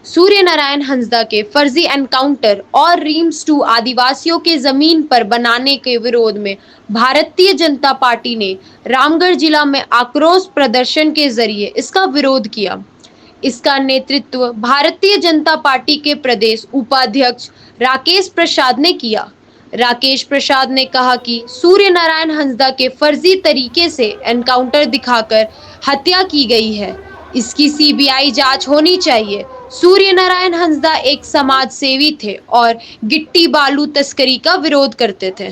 सूर्य नारायण हंसदा के फर्जी एनकाउंटर और रीम्स 2 आदिवासियों के जमीन पर बनाने के विरोध में भारतीय जनता पार्टी ने रामगढ़ जिला में आक्रोश प्रदर्शन के जरिए इसका विरोध किया। इसका नेतृत्व भारतीय जनता पार्टी के प्रदेश उपाध्यक्ष राकेश प्रसाद ने किया। राकेश प्रसाद ने कहा कि सूर्य नारायण हंसदा के फर्जी तरीके से एनकाउंटर दिखाकर हत्या की गई है, इसकी सीबीआई जांच होनी चाहिए। सूर्य नारायण हंसदा एक समाज सेवी थे और गिट्टी बालू तस्करी का विरोध करते थे।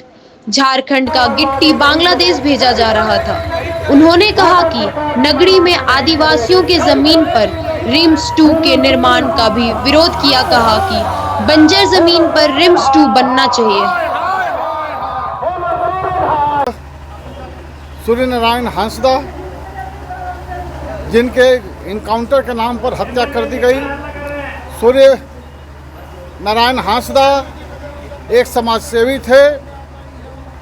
झारखंड का गिट्टी बांग्लादेश भेजा जा रहा था। उन्होंने कहा कि नगरी में आदिवासियों के जमीन पर रिम्स 2 के निर्माण का भी विरोध किया। कहा कि बंजर जमीन पर रिम्स 2 बनना चाहिए। सूर्य नारायण हंसदा जिनके इनकाउंटर के नाम पर हत्या कर दी गई। सूर्य नारायण हंसदा एक समाजसेवी थे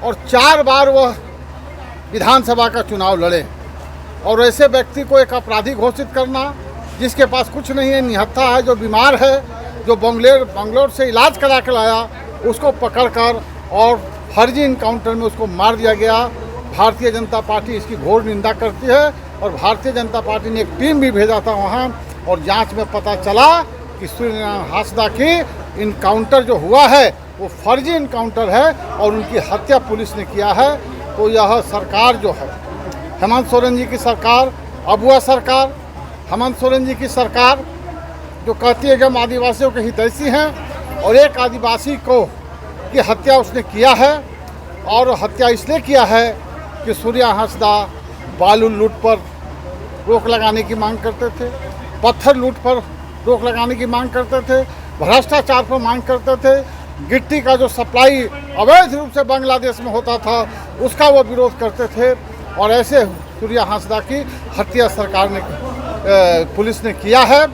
और 4 बार वह विधानसभा का चुनाव लड़े और ऐसे व्यक्ति को एक अपराधी घोषित करना, जिसके पास कुछ नहीं है, निहत्था है, जो बीमार है, जो बंगलोर से इलाज करा के लाया, उसको पकड़कर और फर्जी इनकाउंटर में उसको मार दिया गया। भारतीय जनता पार्टी इसकी घोर निंदा करती है और भारतीय जनता पार्टी ने एक टीम भी भेजा था वहाँ और जांच में पता चला कि सूर्य नारायण हंसदा की इनकाउंटर जो हुआ है वो फर्जी इनकाउंटर है और उनकी हत्या पुलिस ने किया है। तो यह सरकार जो है, हेमंत सोरेन जी की सरकार, अबुआ सरकार, हेमंत सोरेन जी की सरकार जो कहती है कि हम आदिवासियों के हितैषी हैं और एक आदिवासी को की हत्या उसने किया है और हत्या इसलिए किया है कि सूर्य हंसदा बालू लूट पर रोक लगाने की मांग करते थे, पत्थर लूट पर रोक लगाने की मांग करते थे, भ्रष्टाचार पर मांग करते थे, गिट्टी का जो सप्लाई अवैध रूप से बांग्लादेश में होता था उसका वो विरोध करते थे और ऐसे सूर्य हंसदा की हत्या सरकार ने पुलिस ने किया है।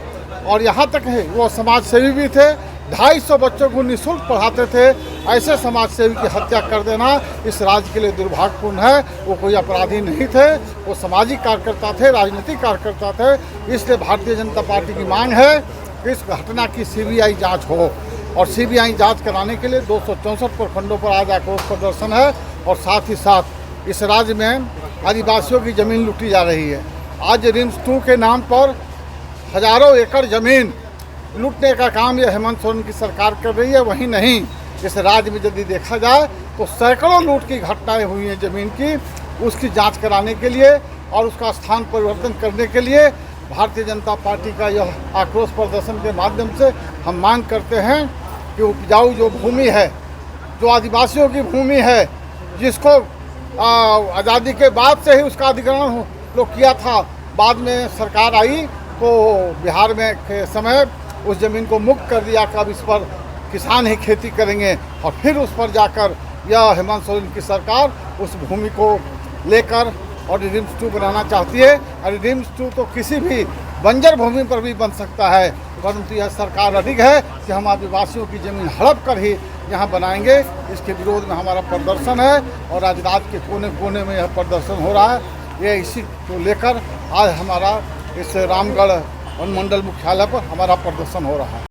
और यहाँ तक है वो समाज सेवी भी थे, 250 बच्चों को निःशुल्क पढ़ाते थे। ऐसे समाज सेवी की हत्या कर देना इस राज्य के लिए दुर्भाग्यपूर्ण है। वो कोई अपराधी नहीं थे, वो सामाजिक कार्यकर्ता थे, राजनीतिक कार्यकर्ता थे। इसलिए भारतीय जनता पार्टी की मांग है कि इस घटना की सीबीआई जांच हो और सीबीआई जांच कराने के लिए 264 प्रखंडों पर आज आक्रोश प्रदर्शन है और साथ ही साथ इस राज्य में आदिवासियों की ज़मीन लूटी जा रही है। आज रिम्स 2 के नाम पर हजारों एकड़ ज़मीन लूटने का काम ये हेमंत सोरेन की सरकार कर रही है। वहीं नहीं, इस राज्य में यदि देखा जाए तो सैकड़ों लूट की घटनाएं हुई हैं ज़मीन की। उसकी जांच कराने के लिए और उसका स्थान परिवर्तन करने के लिए भारतीय जनता पार्टी का यह आक्रोश प्रदर्शन के माध्यम से हम मांग करते हैं कि उपजाऊ जो भूमि है, जो आदिवासियों की भूमि है, जिसको आज़ादी के बाद से ही उसका अधिग्रहण लोग किया था, बाद में सरकार आई तो बिहार में के समय उस ज़मीन को मुक्त कर दिया कि अब इस पर किसान ही खेती करेंगे और फिर उस पर जाकर यह हेमंत सोरेन की सरकार उस भूमि को लेकर और रिम्स 2 बनाना चाहती है। और रिम्स 2 तो किसी भी बंजर भूमि पर भी बन सकता है, परंतु यह सरकार अडिग है कि हम आदिवासियों की ज़मीन हड़प कर ही यहाँ बनाएंगे। इसके विरोध में हमारा प्रदर्शन है और आज राज्य के कोने कोने में यह प्रदर्शन हो रहा है। ये इसी को लेकर आज हमारा इस रामगढ़ अनुमंडल मुख्यालय पर हमारा प्रदर्शन हो रहा है।